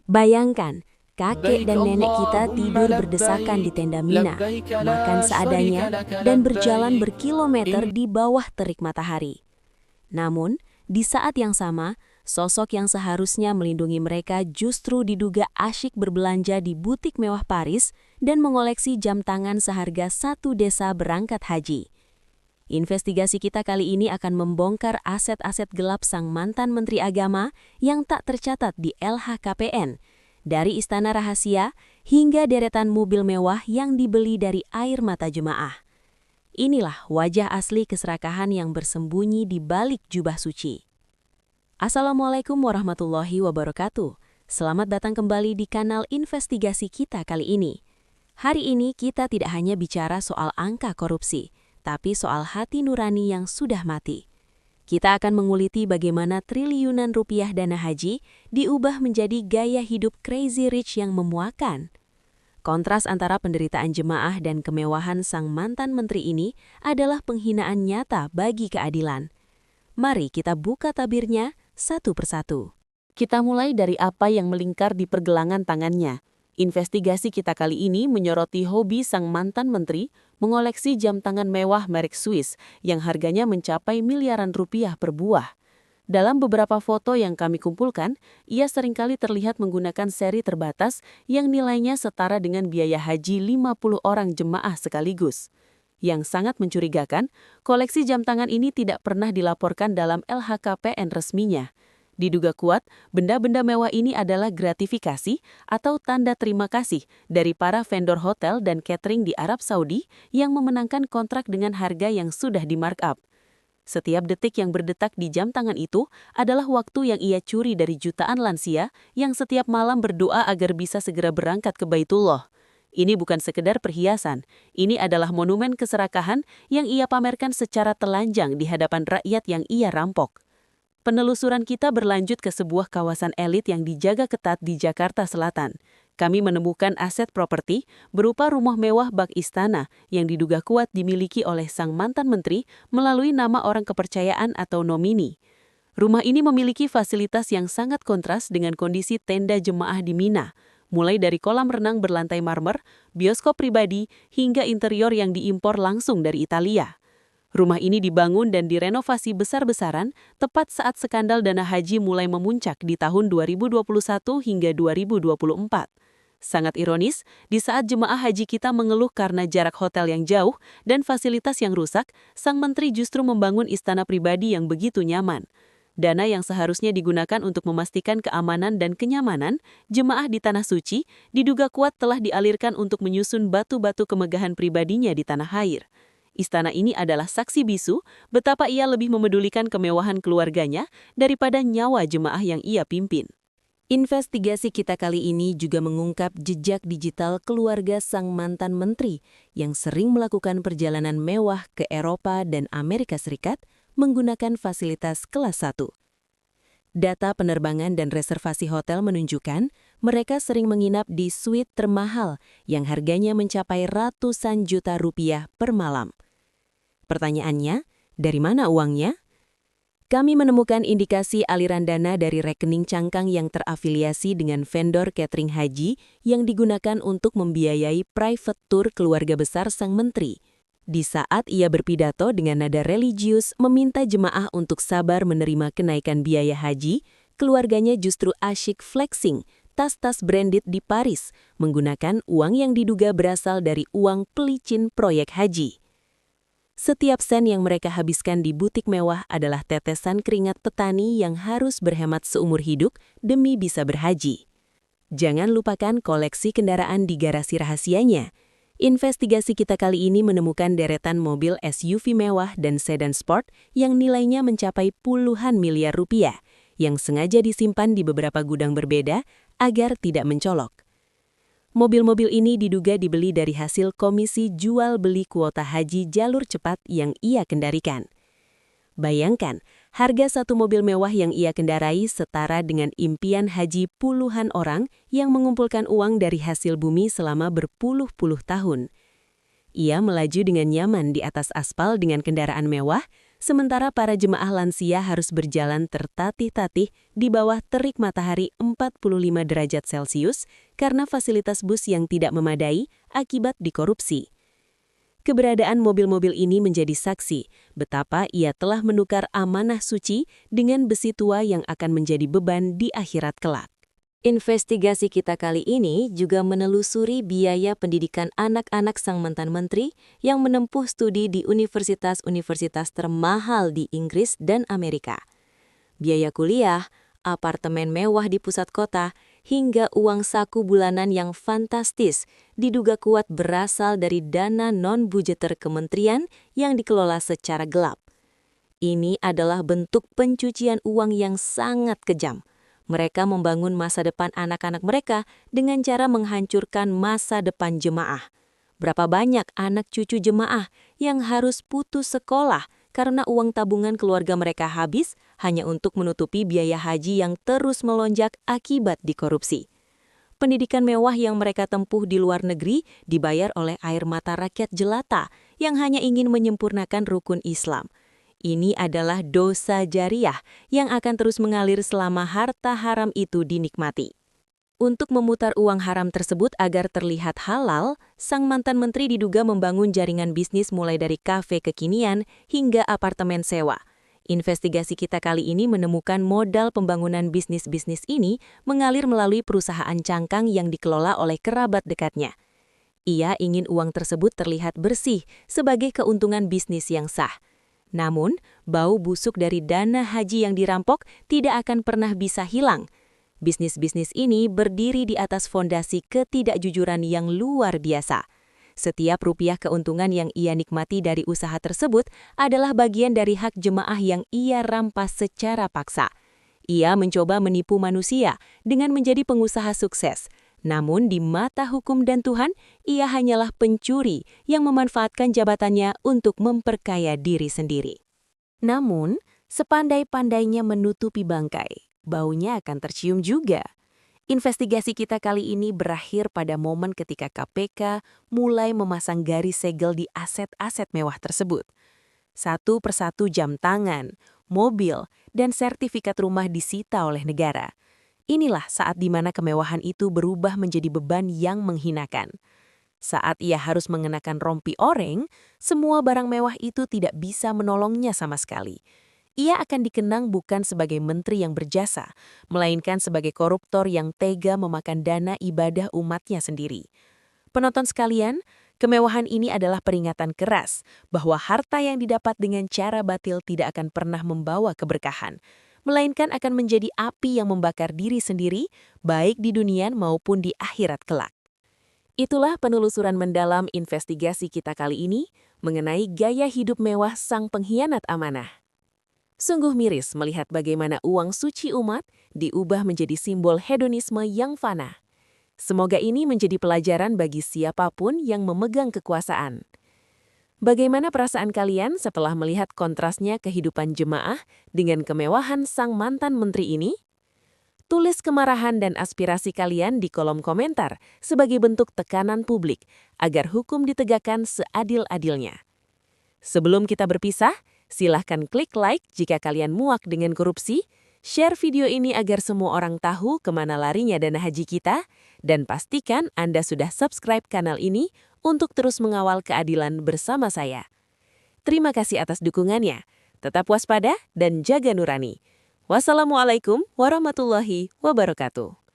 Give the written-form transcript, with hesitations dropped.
Bayangkan, kakek dan nenek kita tidur berdesakan di tenda Mina, makan seadanya, dan berjalan berkilometer di bawah terik matahari. Namun, di saat yang sama, sosok yang seharusnya melindungi mereka justru diduga asyik berbelanja di butik mewah Paris dan mengoleksi jam tangan seharga satu desa berangkat haji. Investigasi kita kali ini akan membongkar aset-aset gelap sang mantan Menteri Agama yang tak tercatat di LHKPN, dari istana rahasia hingga deretan mobil mewah yang dibeli dari air mata jemaah. Inilah wajah asli keserakahan yang bersembunyi di balik jubah suci. Assalamualaikum warahmatullahi wabarakatuh. Selamat datang kembali di kanal investigasi kita kali ini. Hari ini kita tidak hanya bicara soal angka korupsi, tapi soal hati nurani yang sudah mati. Kita akan menguliti bagaimana triliunan rupiah dana haji diubah menjadi gaya hidup crazy rich yang memuakan. Kontras antara penderitaan jemaah dan kemewahan sang mantan menteri ini adalah penghinaan nyata bagi keadilan. Mari kita buka tabirnya satu persatu. Kita mulai dari apa yang melingkar di pergelangan tangannya. Investigasi kita kali ini menyoroti hobi sang mantan menteri mengoleksi jam tangan mewah merek Swiss yang harganya mencapai miliaran rupiah per buah. Dalam beberapa foto yang kami kumpulkan, ia seringkali terlihat menggunakan seri terbatas yang nilainya setara dengan biaya haji 50 orang jemaah sekaligus. Yang sangat mencurigakan, koleksi jam tangan ini tidak pernah dilaporkan dalam LHKPN resminya. Diduga kuat, benda-benda mewah ini adalah gratifikasi atau tanda terima kasih dari para vendor hotel dan catering di Arab Saudi yang memenangkan kontrak dengan harga yang sudah di-markup. Setiap detik yang berdetak di jam tangan itu adalah waktu yang ia curi dari jutaan lansia yang setiap malam berdoa agar bisa segera berangkat ke Baitullah. Ini bukan sekedar perhiasan, ini adalah monumen keserakahan yang ia pamerkan secara telanjang di hadapan rakyat yang ia rampok. Penelusuran kita berlanjut ke sebuah kawasan elit yang dijaga ketat di Jakarta Selatan. Kami menemukan aset properti berupa rumah mewah bak istana yang diduga kuat dimiliki oleh sang mantan menteri melalui nama orang kepercayaan atau nomini. Rumah ini memiliki fasilitas yang sangat kontras dengan kondisi tenda jemaah di Mina, mulai dari kolam renang berlantai marmer, bioskop pribadi, hingga interior yang diimpor langsung dari Italia. Rumah ini dibangun dan direnovasi besar-besaran tepat saat skandal dana haji mulai memuncak di tahun 2021 hingga 2024. Sangat ironis, di saat jemaah haji kita mengeluh karena jarak hotel yang jauh dan fasilitas yang rusak, sang menteri justru membangun istana pribadi yang begitu nyaman. Dana yang seharusnya digunakan untuk memastikan keamanan dan kenyamanan jemaah di Tanah Suci diduga kuat telah dialirkan untuk menyusun batu-batu kemegahan pribadinya di tanah air. Istana ini adalah saksi bisu betapa ia lebih memedulikan kemewahan keluarganya daripada nyawa jemaah yang ia pimpin. Investigasi kita kali ini juga mengungkap jejak digital keluarga sang mantan menteri yang sering melakukan perjalanan mewah ke Eropa dan Amerika Serikat menggunakan fasilitas kelas 1. Data penerbangan dan reservasi hotel menunjukkan mereka sering menginap di suite termahal yang harganya mencapai ratusan juta rupiah per malam. Pertanyaannya, dari mana uangnya? Kami menemukan indikasi aliran dana dari rekening cangkang yang terafiliasi dengan vendor catering haji yang digunakan untuk membiayai private tour keluarga besar sang menteri. Di saat ia berpidato dengan nada religius meminta jemaah untuk sabar menerima kenaikan biaya haji, keluarganya justru asyik flexing tas-tas branded di Paris menggunakan uang yang diduga berasal dari uang pelicin proyek haji. Setiap sen yang mereka habiskan di butik mewah adalah tetesan keringat petani yang harus berhemat seumur hidup demi bisa berhaji. Jangan lupakan koleksi kendaraan di garasi rahasianya. Investigasi kita kali ini menemukan deretan mobil SUV mewah dan sedan sport yang nilainya mencapai puluhan miliar rupiah, yang sengaja disimpan di beberapa gudang berbeda agar tidak mencolok. Mobil-mobil ini diduga dibeli dari hasil komisi jual beli kuota haji jalur cepat yang ia kendarikan. Bayangkan, harga satu mobil mewah yang ia kendarai setara dengan impian haji puluhan orang yang mengumpulkan uang dari hasil bumi selama berpuluh-puluh tahun. Ia melaju dengan nyaman di atas aspal dengan kendaraan mewah, sementara para jemaah lansia harus berjalan tertatih-tatih di bawah terik matahari 45 derajat Celcius karena fasilitas bus yang tidak memadai akibat dikorupsi. Keberadaan mobil-mobil ini menjadi saksi betapa ia telah menukar amanah suci dengan besi tua yang akan menjadi beban di akhirat kelak. Investigasi kita kali ini juga menelusuri biaya pendidikan anak-anak sang mantan menteri yang menempuh studi di universitas-universitas termahal di Inggris dan Amerika. Biaya kuliah, apartemen mewah di pusat kota, hingga uang saku bulanan yang fantastis diduga kuat berasal dari dana non-budgeter kementerian yang dikelola secara gelap. Ini adalah bentuk pencucian uang yang sangat kejam. Mereka membangun masa depan anak-anak mereka dengan cara menghancurkan masa depan jemaah. Berapa banyak anak cucu jemaah yang harus putus sekolah karena uang tabungan keluarga mereka habis hanya untuk menutupi biaya haji yang terus melonjak akibat dikorupsi. Pendidikan mewah yang mereka tempuh di luar negeri dibayar oleh air mata rakyat jelata yang hanya ingin menyempurnakan rukun Islam. Ini adalah dosa jariah yang akan terus mengalir selama harta haram itu dinikmati. Untuk memutar uang haram tersebut agar terlihat halal, sang mantan menteri diduga membangun jaringan bisnis mulai dari kafe kekinian hingga apartemen sewa. Investigasi kita kali ini menemukan modal pembangunan bisnis-bisnis ini mengalir melalui perusahaan cangkang yang dikelola oleh kerabat dekatnya. Ia ingin uang tersebut terlihat bersih sebagai keuntungan bisnis yang sah. Namun, bau busuk dari dana haji yang dirampok tidak akan pernah bisa hilang. Bisnis-bisnis ini berdiri di atas fondasi ketidakjujuran yang luar biasa. Setiap rupiah keuntungan yang ia nikmati dari usaha tersebut adalah bagian dari hak jemaah yang ia rampas secara paksa. Ia mencoba menipu manusia dengan menjadi pengusaha sukses. Namun di mata hukum dan Tuhan, ia hanyalah pencuri yang memanfaatkan jabatannya untuk memperkaya diri sendiri. Namun, sepandai-pandainya menutupi bangkai, baunya akan tercium juga. Investigasi kita kali ini berakhir pada momen ketika KPK mulai memasang garis segel di aset-aset mewah tersebut. Satu persatu jam tangan, mobil, dan sertifikat rumah disita oleh negara. Inilah saat di mana kemewahan itu berubah menjadi beban yang menghinakan. Saat ia harus mengenakan rompi oranye, semua barang mewah itu tidak bisa menolongnya sama sekali. Ia akan dikenang bukan sebagai menteri yang berjasa, melainkan sebagai koruptor yang tega memakan dana ibadah umatnya sendiri. Penonton sekalian, kemewahan ini adalah peringatan keras bahwa harta yang didapat dengan cara batil tidak akan pernah membawa keberkahan, melainkan akan menjadi api yang membakar diri sendiri, baik di dunia maupun di akhirat kelak. Itulah penelusuran mendalam investigasi kita kali ini mengenai gaya hidup mewah sang pengkhianat amanah. Sungguh miris melihat bagaimana uang suci umat diubah menjadi simbol hedonisme yang fana. Semoga ini menjadi pelajaran bagi siapapun yang memegang kekuasaan. Bagaimana perasaan kalian setelah melihat kontrasnya kehidupan jemaah dengan kemewahan sang mantan menteri ini? Tulis kemarahan dan aspirasi kalian di kolom komentar sebagai bentuk tekanan publik agar hukum ditegakkan seadil-adilnya. Sebelum kita berpisah, silahkan klik like jika kalian muak dengan korupsi, share video ini agar semua orang tahu kemana larinya dana haji kita, dan pastikan Anda sudah subscribe kanal ini untuk terus mengawal keadilan bersama saya. Terima kasih atas dukungannya. Tetap waspada dan jaga nurani. Wassalamualaikum warahmatullahi wabarakatuh.